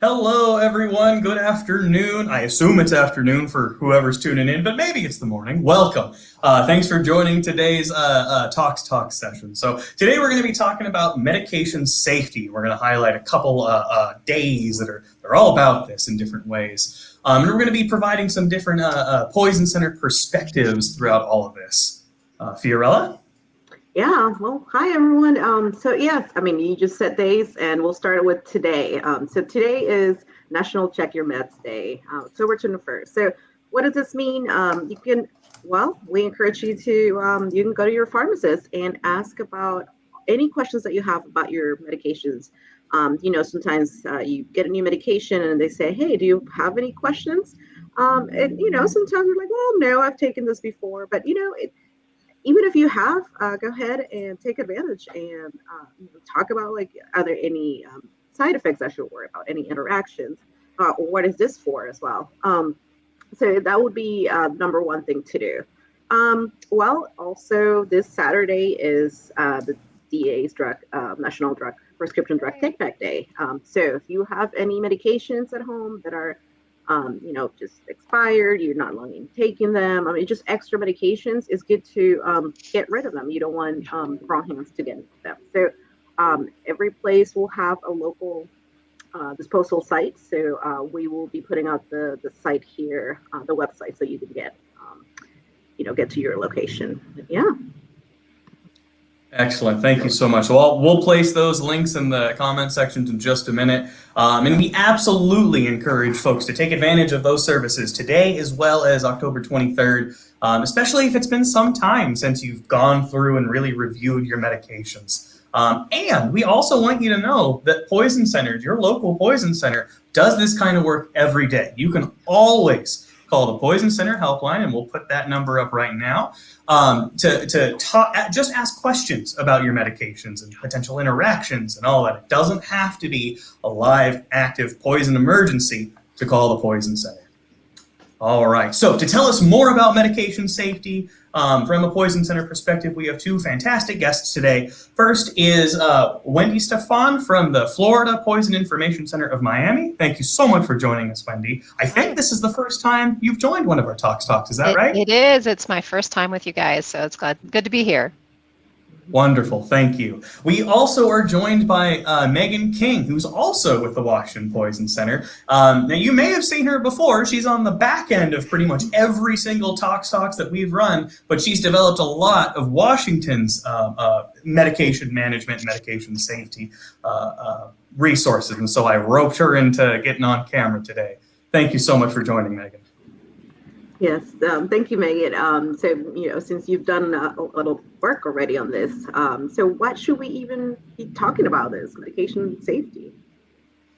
Hello, everyone. Good afternoon. I assume it's afternoon for whoever's tuning in, but maybe it's the morning. Welcome. Thanks for joining today's Tox Talks session. So today we're going to be talking about medication safety. We're going to highlight a couple days that are all about this in different ways. And we're going to be providing some different poison center perspectives throughout all of this. Fiorella? Yeah, well, hi everyone. So yes, you just said days, and we'll start with today. So today is National Check Your Meds Day, October 21st. So what does this mean? We encourage you to, you can go to your pharmacist and ask about any questions that you have about your medications. Sometimes you get a new medication and they say, hey, do you have any questions? Sometimes we're like, well, no, I've taken this before, but even if you have, go ahead and take advantage and talk about, like, are there any side effects I should worry about, any interactions, or what is this for as well. So that would be number one thing to do. Also this Saturday is the DA's National Prescription Drug Take Back Day. So if you have any medications at home that are just expired, you're not long taking them, just extra medications, it's good to get rid of them. You don't want wrong hands to get into them. So every place will have a local disposal site. So we will be putting out the site here, the website, so you can get to your location. Yeah. Excellent. Thank you so much. Well, we'll place those links in the comment sections in just a minute. And we absolutely encourage folks to take advantage of those services today as well as October 23rd, especially if it's been some time since you've gone through and really reviewed your medications. And we also want you to know that Poison Centers, your local Poison Center, does this kind of work every day. You can always call the Poison Center helpline, and we'll put that number up right now, to just ask questions about your medications and potential interactions and all that. It doesn't have to be a live, active poison emergency to call the Poison Center. All right, so to tell us more about medication safety from a Poison Center perspective, we have two fantastic guests today. First is Wendy Stefan from the Florida Poison Information Center of Miami. Thank you so much for joining us, Wendy. I think this is the first time you've joined one of our Tox Talks, is that right? It is. It's my first time with you guys, so it's good to be here. Wonderful, thank you. We also are joined by Megan King, who's also with the Washington Poison Center. Now, you may have seen her before. She's on the back end of pretty much every single Tox Talks that we've run, but she's developed a lot of Washington's medication management, medication safety resources, and so I roped her into getting on camera today. Thank you so much for joining, Megan. Yes, thank you, Megan. So, since you've done a little work already on this, so what should we even be talking about this medication safety?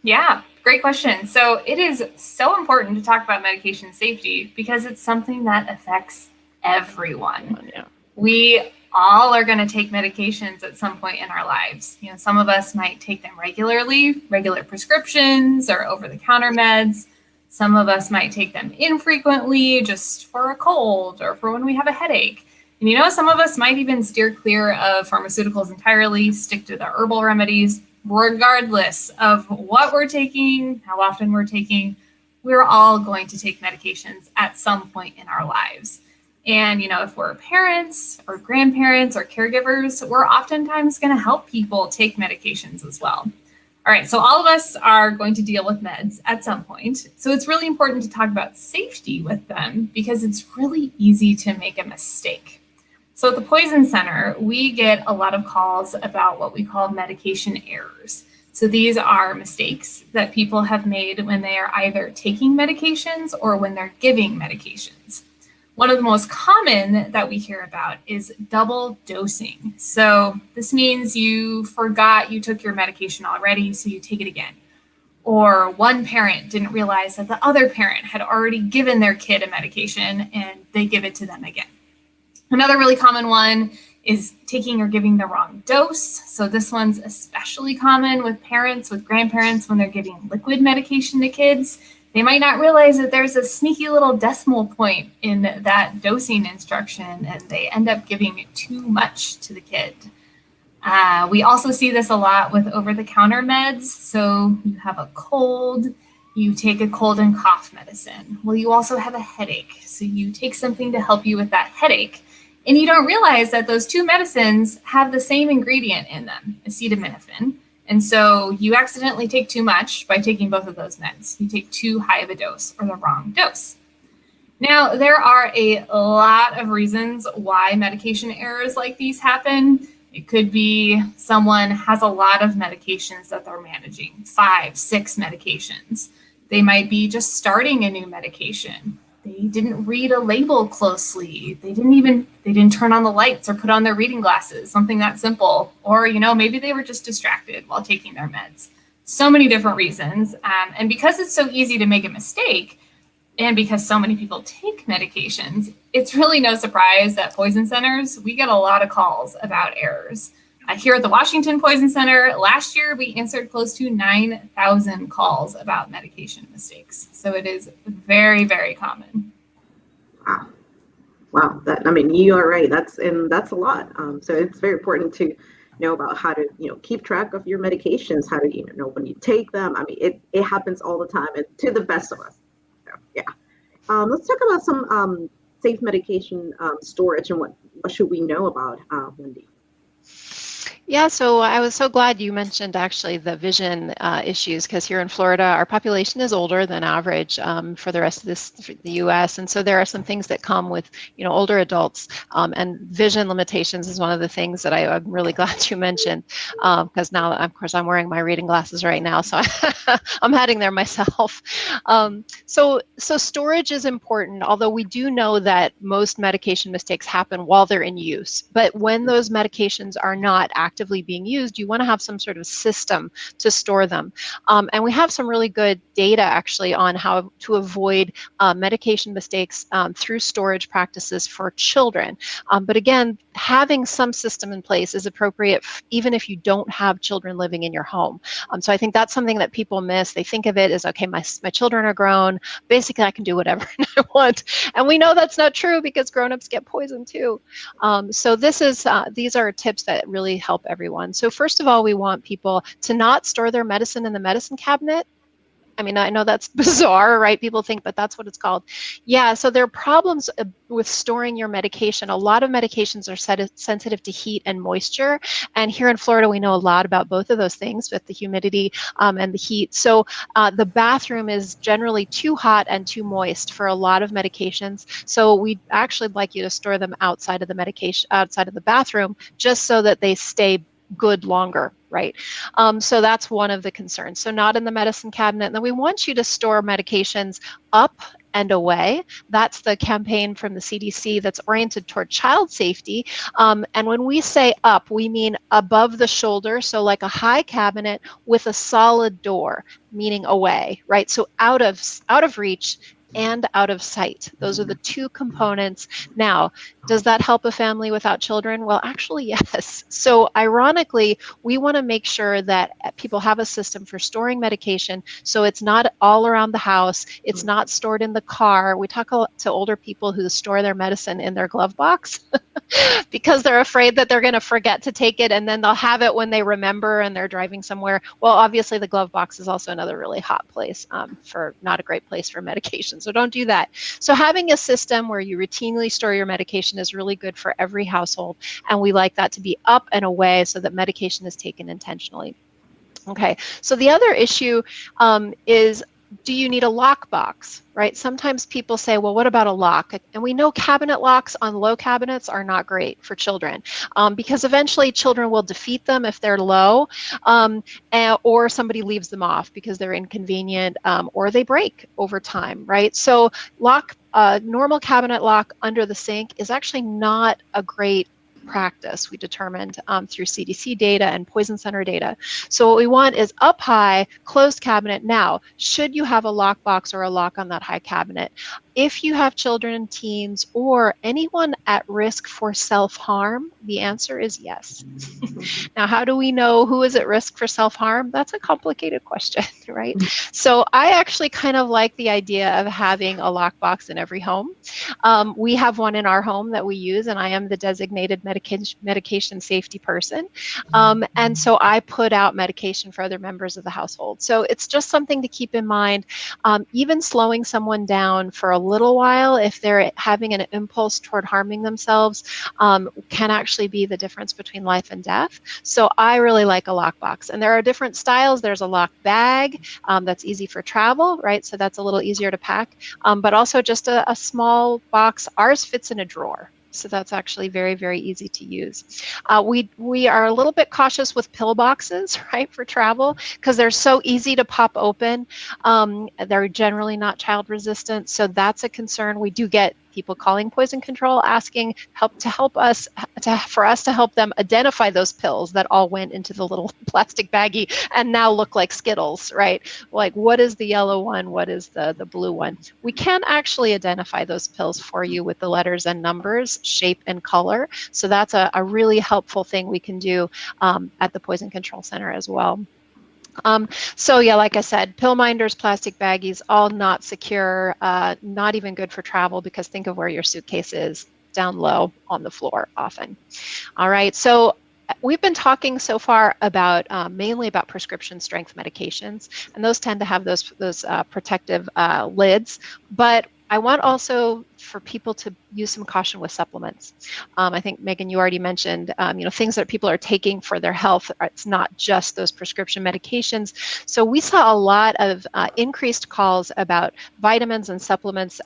Yeah, great question. So it is so important to talk about medication safety because it's something that affects everyone. Yeah. We all are going to take medications at some point in our lives. Some of us might take them regularly, regular prescriptions or over-the-counter meds. Some of us might take them infrequently, just for a cold or for when we have a headache. And some of us might even steer clear of pharmaceuticals entirely, stick to the herbal remedies, regardless of what we're taking, how often we're taking. We're all going to take medications at some point in our lives. And, if we're parents or grandparents or caregivers, we're oftentimes going to help people take medications as well. All right, so all of us are going to deal with meds at some point. So it's really important to talk about safety with them because it's really easy to make a mistake. So at the Poison Center, we get a lot of calls about what we call medication errors. So these are mistakes that people have made when they are either taking medications or when they're giving medications. One of the most common that we hear about is double dosing. So this means you forgot you took your medication already, so you take it again. Or one parent didn't realize that the other parent had already given their kid a medication and they give it to them again. Another really common one is taking or giving the wrong dose. So this one's especially common with parents, with grandparents when they're giving liquid medication to kids. They might not realize that there's a sneaky little decimal point in that dosing instruction, and they end up giving too much to the kid. We also see this a lot with over-the-counter meds. So you have a cold, you take a cold and cough medicine. Well, you also have a headache. So you take something to help you with that headache. And you don't realize that those two medicines have the same ingredient in them, acetaminophen. And so you accidentally take too much by taking both of those meds. You take too high of a dose or the wrong dose. Now, there are a lot of reasons why medication errors like these happen. It could be someone has a lot of medications that they're managing, 5, 6 medications. They might be just starting a new medication. They didn't read a label closely. They didn't turn on the lights or put on their reading glasses, something that simple. Or, maybe they were just distracted while taking their meds. So many different reasons. And because it's so easy to make a mistake, and because so many people take medications, it's really no surprise that poison centers, we get a lot of calls about errors. Here at the Washington Poison Center, last year we answered close to 9,000 calls about medication mistakes. So it is very, very common. Wow. You are right. That's a lot. So it's very important to know about how to, keep track of your medications, how to, know when you take them. It happens all the time, and to the best of us. So, yeah. Let's talk about some safe medication storage and what should we know about, Wendy? Yeah, so I was so glad you mentioned actually the vision issues, because here in Florida, our population is older than average for the rest of the U.S. And so there are some things that come with, older adults, and vision limitations is one of the things that I'm really glad you mentioned, because now, of course, I'm wearing my reading glasses right now, so I'm heading there myself. So storage is important, although we do know that most medication mistakes happen while they're in use. But when those medications are not actively being used, you want to have some sort of system to store them. And we have some really good data actually on how to avoid medication mistakes through storage practices for children. But again, having some system in place is appropriate even if you don't have children living in your home. So I think that's something that people miss. They think of it as, okay, my children are grown, basically I can do whatever I want. And we know that's not true, because grown-ups get poisoned too. So these are tips that really help everyone. So first of all, we want people to not store their medicine in the medicine cabinet. I know that's bizarre, right? People think, but that's what it's called. Yeah, so there are problems with storing your medication. A lot of medications are sensitive to heat and moisture. And here in Florida, we know a lot about both of those things with the humidity and the heat. So the bathroom is generally too hot and too moist for a lot of medications. So we'd actually like you to store them outside of the bathroom, just so that they stay good longer, right? So that's one of the concerns. So not in the medicine cabinet. And then we want you to store medications up and away. That's the campaign from the CDC that's oriented toward child safety. And when we say up, we mean above the shoulder, so like a high cabinet with a solid door, meaning away, right? So out of reach and out of sight. Those are the two components. Now, does that help a family without children? Well, actually, yes. So ironically, we want to make sure that people have a system for storing medication, so it's not all around the house. It's not stored in the car. We talk to older people who store their medicine in their glove box because they're afraid that they're going to forget to take it, and then they'll have it when they remember and they're driving somewhere. Well, obviously, the glove box is also another really hot place for not a great place for medication. So don't do that. So having a system where you routinely store your medication is really good for every household, and we like that to be up and away so that medication is taken intentionally. Okay, so the other issue is, do you need a lock box, right? Sometimes people say, well, what about a lock? And we know cabinet locks on low cabinets are not great for children because eventually children will defeat them if they're low, or somebody leaves them off because they're inconvenient, or they break over time, right? So normal cabinet lock under the sink is actually not a great practice, we determined through CDC data and Poison Center data. So what we want is up high, closed cabinet. Now, should you have a lockbox or a lock on that high cabinet? if you have children and teens or anyone at risk for self-harm, the answer is yes. Now, how do we know who is at risk for self-harm? That's a complicated question, right? So I actually kind of like the idea of having a lockbox in every home. We have one in our home that we use, and I am the designated medication safety person. And so I put out medication for other members of the household. So it's just something to keep in mind. Even slowing someone down for a little while, if they're having an impulse toward harming themselves, can actually be the difference between life and death. So I really like a lockbox. And there are different styles. There's a lock bag that's easy for travel, right? So that's a little easier to pack, but also just a small box. Ours fits in a drawer. So that's actually very, very easy to use. We are a little bit cautious with pill boxes, right, for travel, because they're so easy to pop open. They're generally not child resistant, so that's a concern. We do get people calling poison control, asking for us to help them identify those pills that all went into the little plastic baggie and now look like Skittles, right? Like, what is the yellow one? What is the blue one? We can actually identify those pills for you with the letters and numbers, shape and color. So that's a really helpful thing we can do at the Poison Control Center as well. So yeah, like I said, pill minders, plastic baggies, all not secure, not even good for travel, because think of where your suitcase is, down low on the floor often. All right, so we've been talking so far about mainly about prescription strength medications, and those tend to have those protective lids, but I want also for people to use some caution with supplements. I think, Megan, you already mentioned, things that people are taking for their health. It's not just those prescription medications. So we saw a lot of increased calls about vitamins and supplements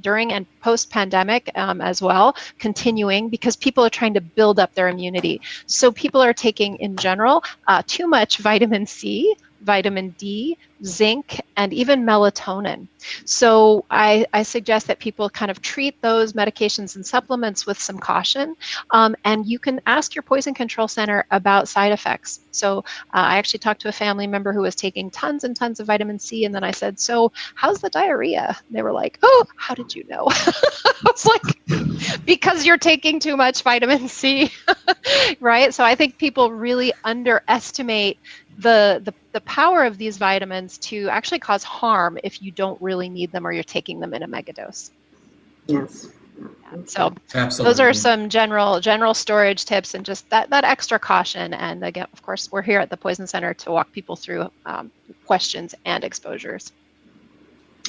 during and post-pandemic as well, continuing because people are trying to build up their immunity. So people are taking, in general, too much vitamin C, vitamin D, zinc, and even melatonin. So I suggest that people kind of treat those medications and supplements with some caution, and you can ask your poison control center about side effects. So I actually talked to a family member who was taking tons and tons of vitamin C, and then I said, so how's the diarrhea? They were like, oh, how did you know? I was like, because you're taking too much vitamin C, right? So I think people really underestimate the power of these vitamins to actually cause harm if you don't really need them or you're taking them in a megadose. Yes. So Absolutely. those are some general storage tips and just that extra caution. And again, of course, we're here at the Poison Center to walk people through questions and exposures.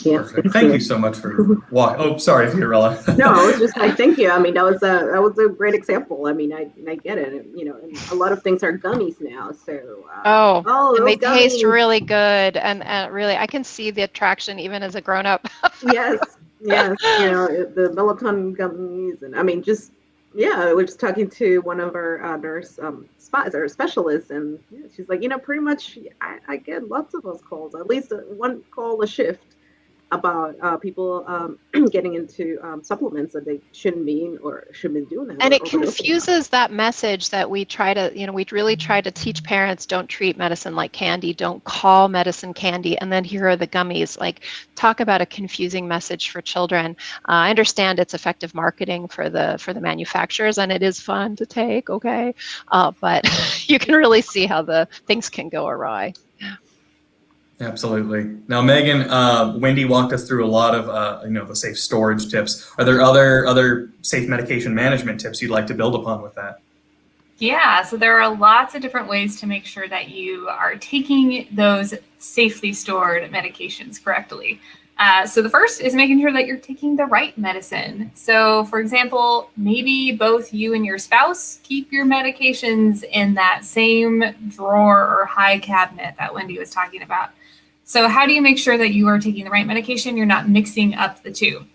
Yes. Perfect. Thank you so much for walking. Oh, sorry, Fiorella. No, I was just like, thank you. I mean, that was a great example. I mean, I get it. And a lot of things are gummies now. So and they gummies. taste really good, and really, I can see the attraction even as a grown-up. Yes. The melatonin gummies, and I mean, I was just talking to one of our nurse spots or specialists, and she's like, pretty much, I get lots of those calls, at least one call a shift, about people getting into supplements that they shouldn't be or shouldn't be doing that. And it confuses that message that we really try to teach parents: don't treat medicine like candy, don't call medicine candy, and then here are the gummies. Like, talk about a confusing message for children. I understand it's effective marketing for the manufacturers, and it is fun to take, okay? But you can really see how the things can go awry. Absolutely. Now, Megan, Wendy walked us through a lot of the safe storage tips. Are there other safe medication management tips you'd like to build upon with that? Yeah, so there are lots of different ways to make sure that you are taking those safely stored medications correctly. So the first is making sure that you're taking the right medicine. So, for example, maybe both you and your spouse keep your medications in that same drawer or high cabinet that Wendy was talking about. So how do you make sure that you are taking the right medication? You're not mixing up the two.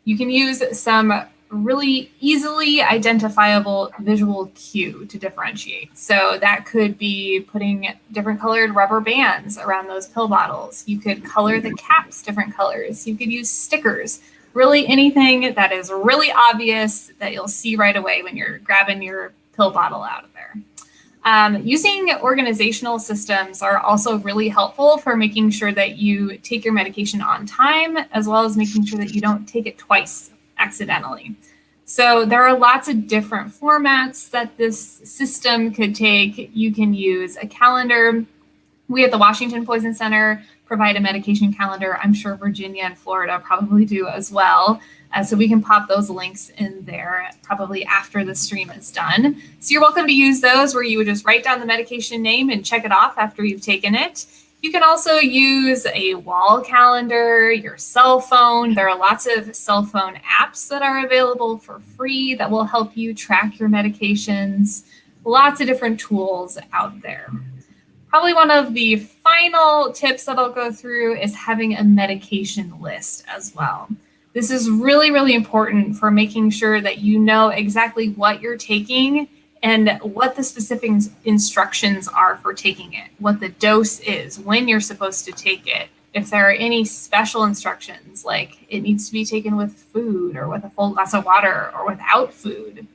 You can use some really easily identifiable visual cue to differentiate. So that could be putting different colored rubber bands around those pill bottles. You could color the caps different colors. You could use stickers. Really anything that is really obvious that you'll see right away when you're grabbing your pill bottle out of there. Using organizational systems are also really helpful for making sure that you take your medication on time, as well as making sure that you don't take it twice accidentally. So there are lots of different formats that this system could take. You can use a calendar. We at the Washington Poison Center provide a medication calendar. I'm sure Virginia and Florida probably do as well. So we can pop those links in there probably after the stream is done. So you're welcome to use those where you would just write down the medication name and check it off after you've taken it. You can also use a wall calendar, your cell phone. There are lots of cell phone apps that are available for free that will help you track your medications. Lots of different tools out there. Probably one of the final tips that I'll go through is having a medication list as well. This is really, really important for making sure that you know exactly what you're taking and what the specific instructions are for taking it, what the dose is, when you're supposed to take it, if there are any special instructions, like it needs to be taken with food or with a full glass of water or without food.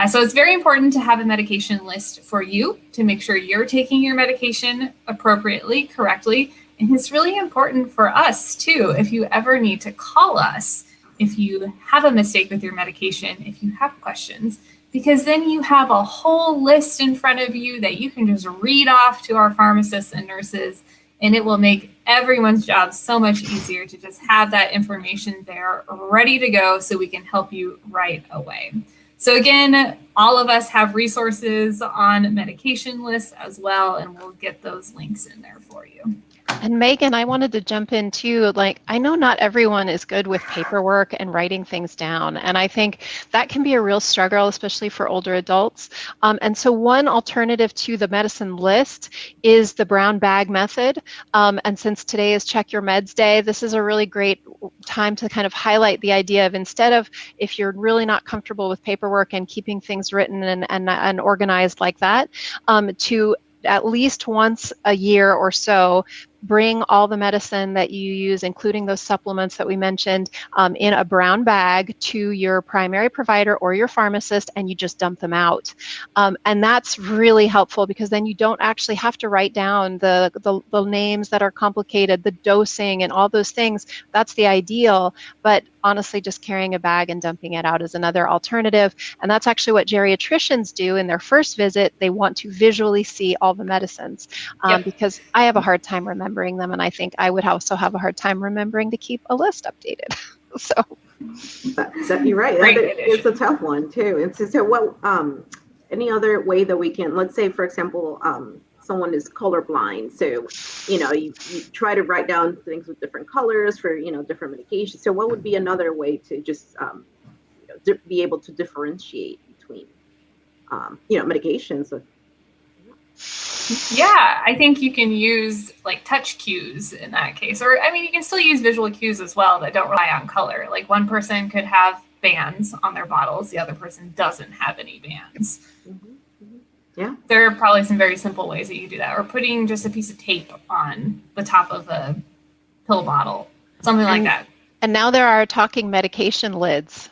So it's very important to have a medication list for you to make sure you're taking your medication appropriately, correctly. And it's really important for us too, if you ever need to call us, if you have a mistake with your medication, if you have questions, because then you have a whole list in front of you that you can just read off to our pharmacists and nurses, and it will make everyone's job so much easier to just have that information there ready to go so we can help you right away. So again, all of us have resources on medication lists as well, and we'll get those links in there for you. And Megan, I wanted to jump in too. Like, I know not everyone is good with paperwork and writing things down. And I think that can be a real struggle, especially for older adults. And so one alternative to the medicine list is the brown bag method. And since today is Check Your Meds Day, this is a really great time to kind of highlight the idea of, instead of, if you're really not comfortable with paperwork and keeping things written and organized like that, to at least once a year or so, bring all the medicine that you use, including those supplements that we mentioned, in a brown bag to your primary provider or your pharmacist, and you just dump them out. And that's really helpful, because then you don't actually have to write down the names that are complicated, the dosing and all those things. That's the ideal. But honestly, just carrying a bag and dumping it out is another alternative. And that's actually what geriatricians do in their first visit. They want to visually see all the medicines, because I have a hard time remembering them, and I think I would also have a hard time remembering to keep a list updated. So you're right. It's a tough one too. And so what? Any other way that we can? Let's say, for example, someone is colorblind. So you try to write down things with different colors for different medications. So what would be another way to just be able to differentiate between medications? Yeah, I think you can use like touch cues in that case. Or, I mean, you can still use visual cues as well that don't rely on color. Like one person could have bands on their bottles, the other person doesn't have any bands. Mm-hmm. Yeah. There are probably some very simple ways that you do that. Or putting just a piece of tape on the top of a pill bottle, something like that. And now there are talking medication lids.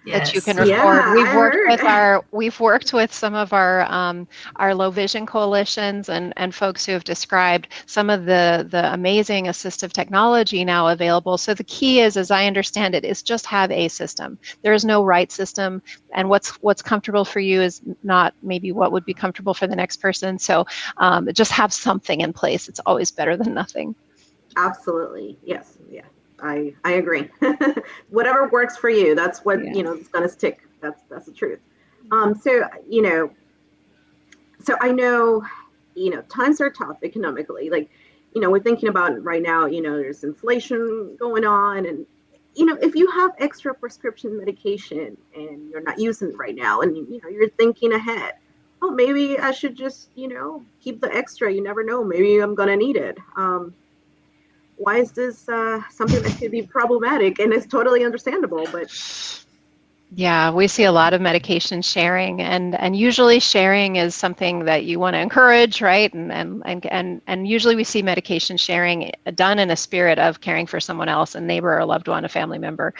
Yes. That you can record. Yeah, we've worked with some of our low vision coalitions and folks who have described some of the amazing assistive technology now available. So the key is, as I understand it, is just have a system. There is no right system, and what's comfortable for you is not maybe what would be comfortable for the next person. So just have something in place. It's always better than nothing. Absolutely. Yes. Yeah. I agree. Whatever works for you, that's what it's going to stick. That's the truth. So I know times are tough economically. Like we're thinking about right now. There's inflation going on, and if you have extra prescription medication and you're not using it right now, and you're thinking ahead, oh, maybe I should just keep the extra. You never know. Maybe I'm going to need it. Why is this something that could be problematic? And it's totally understandable, but Yeah, we see a lot of medication sharing, and usually sharing is something that you want to encourage, right? And usually we see medication sharing done in a spirit of caring for someone else, a neighbor, a loved one, a family member.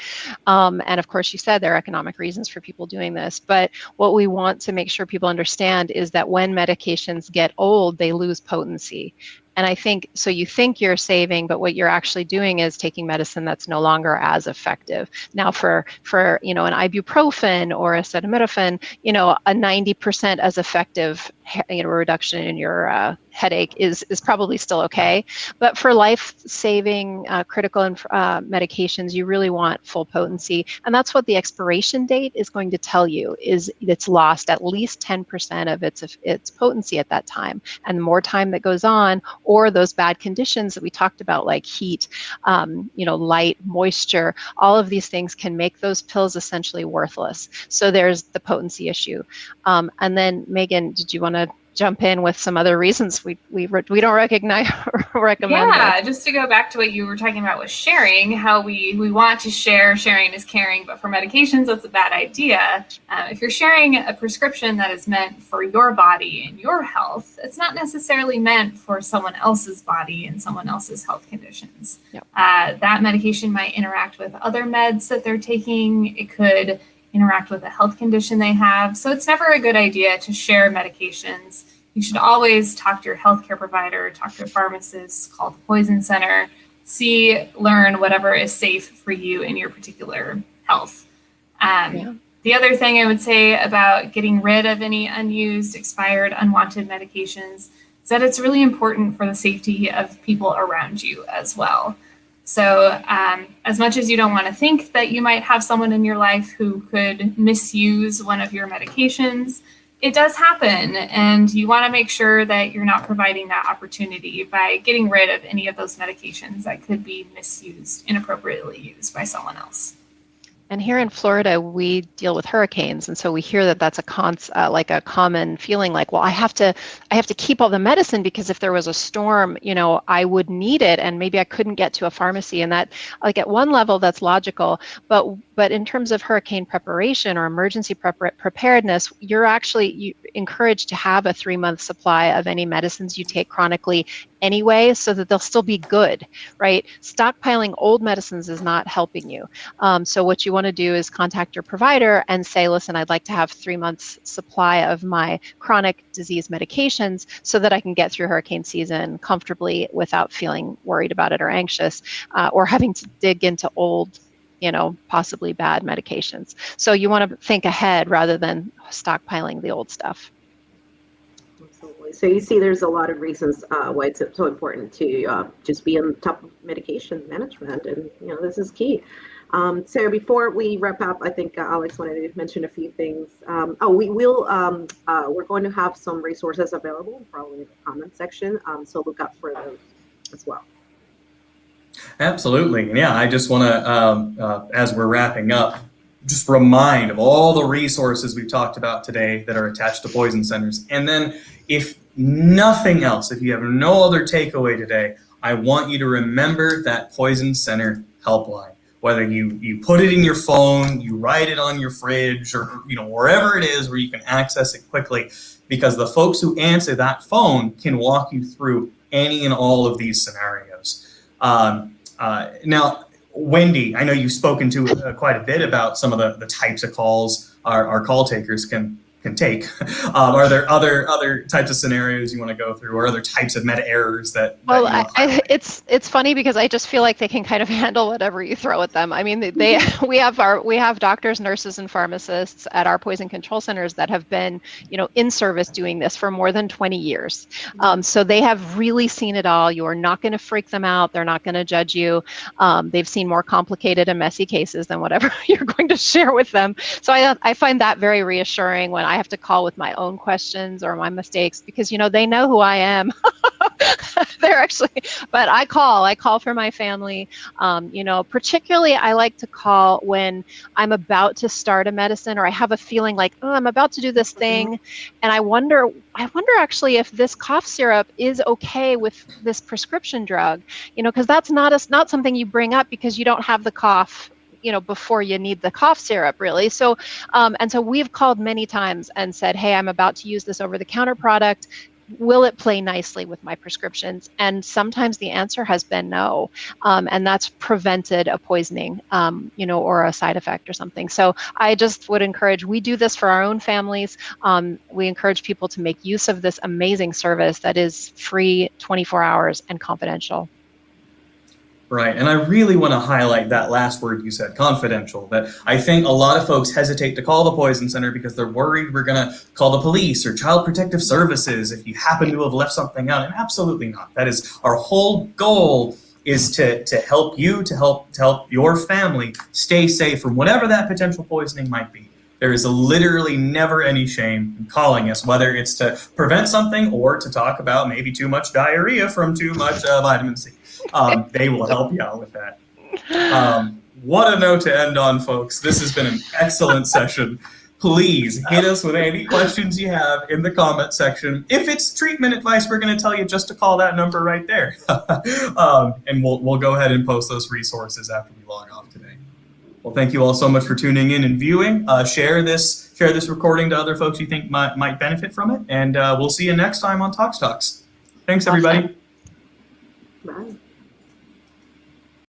And of course, you said there are economic reasons for people doing this, but what we want to make sure people understand is that when medications get old, they lose potency. And I think, so you think you're saving, but what you're actually doing is taking medicine that's no longer as effective. Now for an ibuprofen or acetaminophen, a 90% as effective reduction in your headache is probably still okay. But for life-saving critical medications, you really want full potency. And that's what the expiration date is going to tell you, is it's lost at least 10% of its potency at that time. And the more time that goes on, or those bad conditions that we talked about, like heat, light, moisture, all of these things can make those pills essentially worthless. So there's the potency issue. And then Megan, did you want to jump in with some other reasons we don't recommend? Yeah, just to go back to what you were talking about with sharing, how we want to share, sharing is caring, but for medications, that's a bad idea. If you're sharing a prescription that is meant for your body and your health, it's not necessarily meant for someone else's body and someone else's health conditions. Yep. That medication might interact with other meds that they're taking. It could interact with a health condition they have. So it's never a good idea to share medications. You should always talk to your healthcare provider, talk to a pharmacist, call the poison center, learn whatever is safe for you in your particular health. The other thing I would say about getting rid of any unused, expired, unwanted medications is that it's really important for the safety of people around you as well. So as much as you don't want to think that you might have someone in your life who could misuse one of your medications, it does happen. And you want to make sure that you're not providing that opportunity by getting rid of any of those medications that could be misused, inappropriately used by someone else. And here in Florida, we deal with hurricanes, and so we hear that that's a common feeling, like, well, I have to keep all the medicine because if there was a storm, I would need it, and maybe I couldn't get to a pharmacy. And that, like, at one level, that's logical, but in terms of hurricane preparation or emergency preparedness, you're encouraged to have a 3-month supply of any medicines you take chronically anyway, so that they'll still be good, right? Stockpiling old medicines is not helping you. So what you want to do is contact your provider and say, listen, I'd like to have 3 months supply of my chronic disease medications so that I can get through hurricane season comfortably without feeling worried about it or anxious, or having to dig into old, possibly bad medications. So you want to think ahead rather than stockpiling the old stuff. Absolutely. So you see there's a lot of reasons why it's so important to just be on top of medication management, and this is key. So before we wrap up, I think Alex wanted to mention a few things. We're going to have some resources available, probably in the comment section, so look out for those as well. Absolutely. And yeah, I just want to, as we're wrapping up, just remind of all the resources we've talked about today that are attached to poison centers. And then if nothing else, if you have no other takeaway today, I want you to remember that poison center helpline. Whether you put it in your phone, you write it on your fridge, or wherever it is where you can access it quickly, because the folks who answer that phone can walk you through any and all of these scenarios. Now, Wendy, I know you've spoken to quite a bit about some of the types of calls our call takers can take. Are there other types of scenarios you want to go through, or other types of meta errors that? Well, it's funny because I just feel like they can kind of handle whatever you throw at them. I mean, we have doctors, nurses, and pharmacists at our poison control centers that have been, in service doing this for more than 20 years. So they have really seen it all. You are not going to freak them out. They're not going to judge you. They've seen more complicated and messy cases than whatever you're going to share with them. So I find that very reassuring when I have to call with my own questions or my mistakes, because they know who I am. They're actually, but I call for my family. Particularly I like to call when I'm about to start a medicine, or I have a feeling like, oh, I'm about to do this thing, and I wonder actually if this cough syrup is okay with this prescription drug, because that's not something you bring up because you don't have the cough before you need the cough syrup, really. So, and so we've called many times and said, hey, I'm about to use this over-the-counter product. Will it play nicely with my prescriptions? And sometimes the answer has been no. And that's prevented a poisoning, or a side effect or something. So I just would encourage, we do this for our own families. We encourage people to make use of this amazing service that is free 24 hours and confidential. Right, and I really want to highlight that last word you said, confidential, that I think a lot of folks hesitate to call the Poison Center because they're worried we're going to call the police or Child Protective Services if you happen to have left something out, and absolutely not. That is our whole goal, is to help you, to help your family stay safe from whatever that potential poisoning might be. There is literally never any shame in calling us, whether it's to prevent something or to talk about maybe too much diarrhea from too much vitamin C. They will help you out with that. What a note to end on, folks. This has been an excellent session. Please hit us with any questions you have in the comment section. If it's treatment advice, we're going to tell you just to call that number right there. And we'll go ahead and post those resources after we log off today. Well, thank you all so much for tuning in and viewing. Share this recording to other folks you think might benefit from it. And we'll see you next time on Tox Talks. Thanks, everybody. Bye.